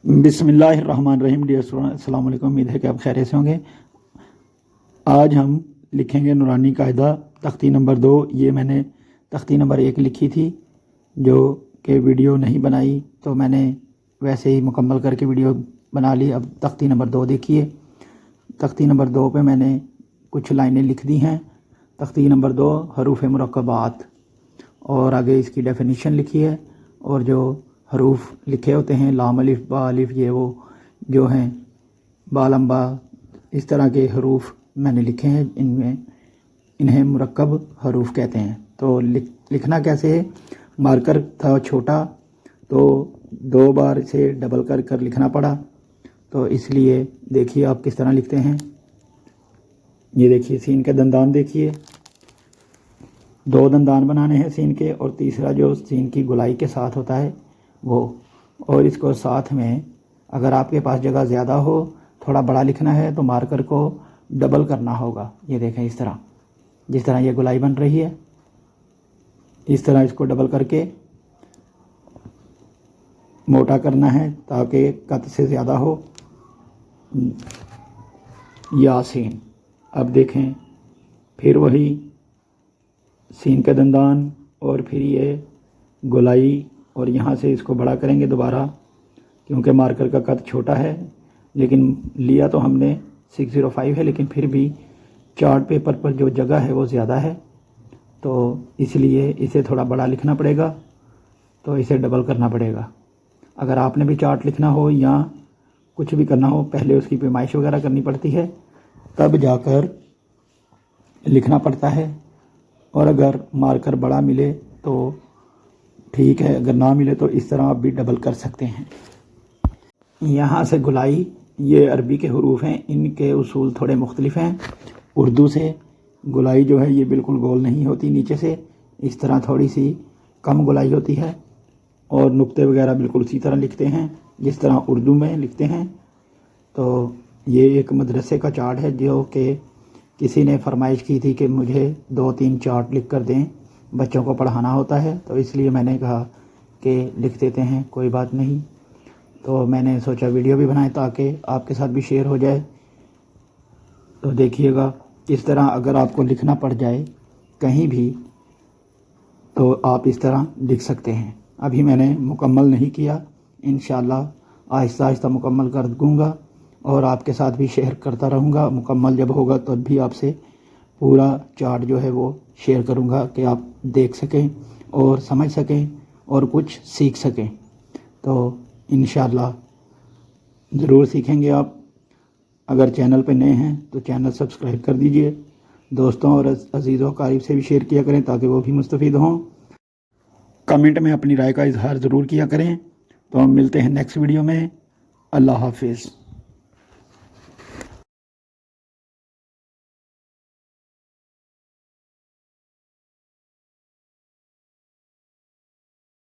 बिस्मिल्लाहिर्रहमानिर्रहीम। Dear student, अस्सलाम वालेकुम। उम्मीद है कि आप खैरियत से होंगे। आज हम लिखेंगे नूरानी कायदा तख्ती नंबर 2। ये मैंने तख्ती नंबर 1 लिखी थी, जो कि वीडियो नहीं बनाई, तो मैंने वैसे ही मुकम्मल करके वीडियो बना ली। अब तख्ती नंबर 2 देखिए। तख्ती नंबर 2 पे मैंने कुछ लाइनें लिख दी हैं। तख्ती नंबर 2 हरूफ मुरक्कबात, और आगे इसकी डेफिनेशन लिखी है। और जो हरूफ लिखे होते हैं, लाम अलिफ बा अलिफ, ये वो जो हैं बालम्बा, इस तरह के हरूफ मैंने लिखे हैं। इन्हें मुरक्कब हरूफ कहते हैं। तो लिखना कैसे है? मार्कर था छोटा, तो 2 बार इसे डबल कर लिखना पड़ा। तो इसलिए देखिए आप किस तरह लिखते हैं। ये देखिए, सीन के दंदान देखिए, 2 दंदान बनाने हैं सीन के, और तीसरा जो सीन की गोलाई के साथ होता है वो। और इसको साथ में, अगर आपके पास जगह ज़्यादा हो, थोड़ा बड़ा लिखना है, तो मार्कर को डबल करना होगा। ये देखें, इस तरह, जिस तरह ये गोलाई बन रही है, इस तरह इसको डबल करके मोटा करना है ताकि कद से ज़्यादा हो। यासीन। अब देखें, फिर वही सीन का दंदान, और फिर ये गोलाई, और यहाँ से इसको बड़ा करेंगे दोबारा, क्योंकि मार्कर का कद छोटा है। लेकिन लिया तो हमने 605 है, लेकिन फिर भी चार्ट पेपर पर जो जगह है वो ज़्यादा है, तो इसलिए इसे थोड़ा बड़ा लिखना पड़ेगा। तो इसे डबल करना पड़ेगा। अगर आपने भी चार्ट लिखना हो या कुछ भी करना हो, पहले उसकी पैमाइश वगैरह करनी पड़ती है, तब जाकर लिखना पड़ता है। और अगर मार्कर बड़ा मिले तो ठीक है, अगर ना मिले तो इस तरह आप भी डबल कर सकते हैं। यहाँ से गोलाई, ये अरबी के हरूफ हैं, इनके उसूल थोड़े मुख्तलिफ हैं। उर्दू से गोलाई जो है ये बिल्कुल गोल नहीं होती, नीचे से इस तरह थोड़ी सी कम गोलाई होती है, और नुक्ते वगैरह बिल्कुल उसी तरह लिखते हैं जिस तरह उर्दू में लिखते हैं। तो ये एक मदरसे का चार्ट है, जो कि किसी ने फरमाइश की थी कि मुझे 2-3 चार्ट लिख कर दें, बच्चों को पढ़ाना होता है। तो इसलिए मैंने कहा कि लिख देते हैं, कोई बात नहीं। तो मैंने सोचा वीडियो भी बनाएं ताकि आपके साथ भी शेयर हो जाए। तो देखिएगा, इस तरह अगर आपको लिखना पड़ जाए कहीं भी, तो आप इस तरह लिख सकते हैं। अभी मैंने मुकम्मल नहीं किया, इंशाअल्लाह आहिस्ता आहिस्ता मुकम्मल कर दूँगा, और आपके साथ भी शेयर करता रहूँगा। मुकम्मल जब होगा तब भी आपसे पूरा चार्ट जो है वो शेयर करूँगा, कि आप देख सकें और समझ सकें और कुछ सीख सकें। तो इंशाअल्लाह ज़रूर सीखेंगे आप। अगर चैनल पे नए हैं तो चैनल सब्सक्राइब कर दीजिए। दोस्तों और अजीज़ों क़रीब से भी शेयर किया करें ताकि वो भी मुस्तफ़ीद हों। कमेंट में अपनी राय का इजहार ज़रूर किया करें। तो हम मिलते हैं नेक्स्ट वीडियो में। अल्लाह हाफिज़।